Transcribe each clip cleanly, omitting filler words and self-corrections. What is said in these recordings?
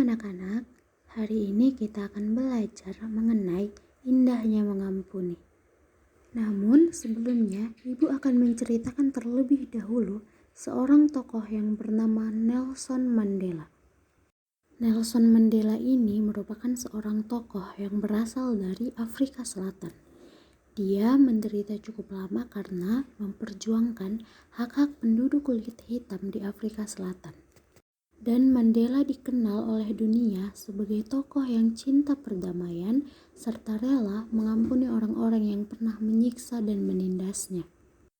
anak-anak, hari ini kita akan belajar mengenai indahnya mengampuni. Namun sebelumnya, Ibu akan menceritakan terlebih dahulu seorang tokoh yang bernama Nelson Mandela. Nelson Mandela ini merupakan seorang tokoh yang berasal dari Afrika Selatan. Dia menderita cukup lama karena memperjuangkan hak-hak penduduk kulit hitam di Afrika Selatan. Dan Mandela dikenal oleh dunia sebagai tokoh yang cinta perdamaian serta rela mengampuni orang-orang yang pernah menyiksa dan menindasnya.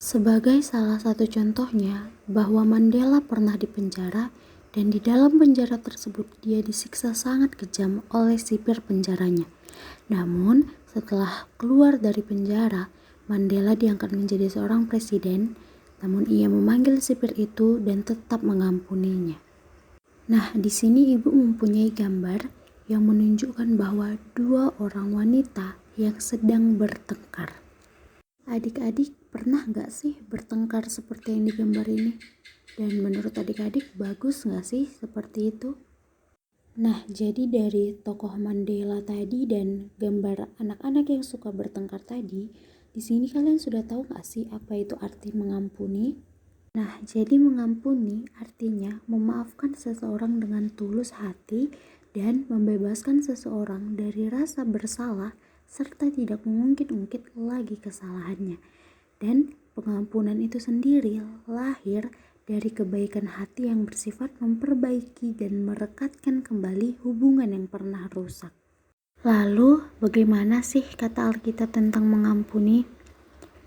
Sebagai salah satu contohnya, bahwa Mandela pernah dipenjara dan di dalam penjara tersebut dia disiksa sangat kejam oleh sipir penjaranya. Namun, setelah keluar dari penjara, Mandela diangkat menjadi seorang presiden, namun ia memanggil sipir itu dan tetap mengampuninya. Nah, di sini Ibu mempunyai gambar yang menunjukkan bahwa dua orang wanita yang sedang bertengkar. Adik-adik pernah gak sih bertengkar seperti yang digambar ini? Dan menurut adik-adik bagus gak sih seperti itu? Nah, jadi dari tokoh Mandela tadi dan gambar anak-anak yang suka bertengkar tadi, di sini kalian sudah tahu gak sih apa itu arti mengampuni? Nah, jadi mengampuni artinya memaafkan seseorang dengan tulus hati dan membebaskan seseorang dari rasa bersalah serta tidak mengungkit-ungkit lagi kesalahannya. Dan pengampunan itu sendiri lahir dari kebaikan hati yang bersifat memperbaiki dan merekatkan kembali hubungan yang pernah rusak. Lalu, bagaimana sih kata Alkitab tentang mengampuni?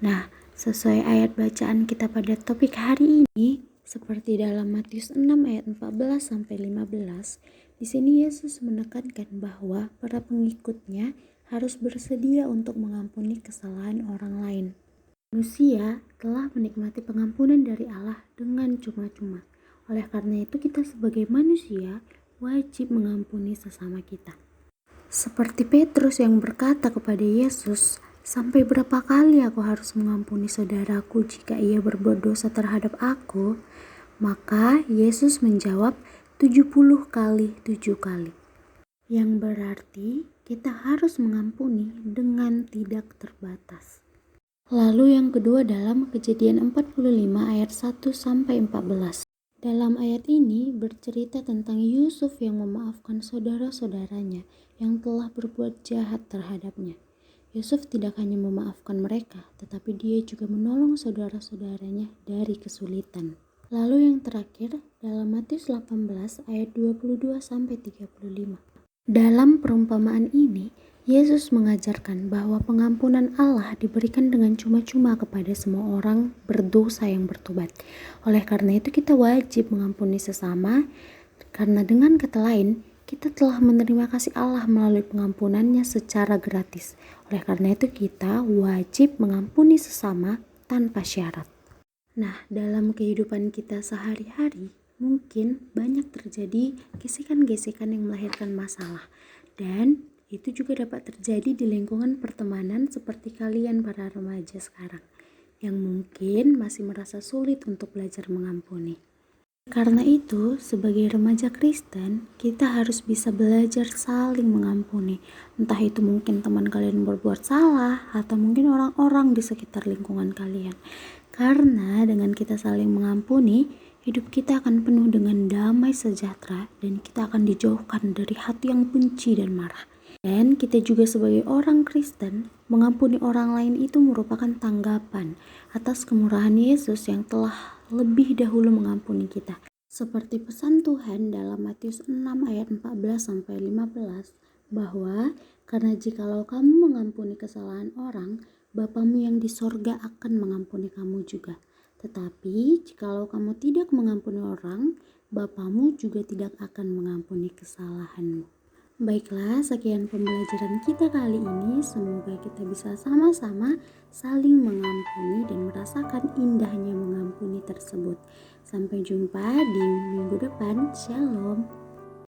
Nah, sesuai ayat bacaan kita pada topik hari ini, seperti dalam Matius 6 ayat 14-15, di sini Yesus menekankan bahwa para pengikutnya harus bersedia untuk mengampuni kesalahan orang lain. Manusia telah menikmati pengampunan dari Allah dengan cuma-cuma. Oleh karena itu kita sebagai manusia wajib mengampuni sesama kita. Seperti Petrus yang berkata kepada Yesus, "Sampai berapa kali aku harus mengampuni saudaraku jika ia berbuat dosa terhadap aku?" Maka Yesus menjawab 70 kali 7 kali. Yang berarti kita harus mengampuni dengan tidak terbatas. Lalu yang kedua dalam Kejadian 45 ayat 1-14. Dalam ayat ini bercerita tentang Yusuf yang memaafkan saudara-saudaranya yang telah berbuat jahat terhadapnya. Yusuf tidak hanya memaafkan mereka, tetapi dia juga menolong saudara-saudaranya dari kesulitan. Lalu yang terakhir, dalam Matius 18 ayat 22-35. Dalam perumpamaan ini, Yesus mengajarkan bahwa pengampunan Allah diberikan dengan cuma-cuma kepada semua orang berdosa yang bertobat. Oleh karena itu kita wajib mengampuni sesama, karena dengan kata lain, kita telah menerima kasih Allah melalui pengampunannya secara gratis. Oleh karena itu kita wajib mengampuni sesama tanpa syarat. Nah, dalam kehidupan kita sehari-hari, mungkin banyak terjadi gesekan-gesekan yang melahirkan masalah. Dan itu juga dapat terjadi di lingkungan pertemanan seperti kalian para remaja sekarang, yang mungkin masih merasa sulit untuk belajar mengampuni. Karena itu, sebagai remaja Kristen, kita harus bisa belajar saling mengampuni. Entah itu mungkin teman kalian berbuat salah, atau mungkin orang-orang di sekitar lingkungan kalian. Karena dengan kita saling mengampuni, hidup kita akan penuh dengan damai sejahtera, dan kita akan dijauhkan dari hati yang benci dan marah. Dan kita juga sebagai orang Kristen, mengampuni orang lain itu merupakan tanggapan atas kemurahan Yesus yang telah lebih dahulu mengampuni kita. Seperti pesan Tuhan dalam Matius 6 ayat 14-15, bahwa karena jikalau kamu mengampuni kesalahan orang, Bapamu yang di sorga akan mengampuni kamu juga. Tetapi jikalau kamu tidak mengampuni orang, Bapamu juga tidak akan mengampuni kesalahanmu. Baiklah, sekian pembelajaran kita kali ini. Semoga kita bisa sama-sama saling mengampuni dan merasakan indahnya mengampuni tersebut. Sampai jumpa di minggu depan. Shalom.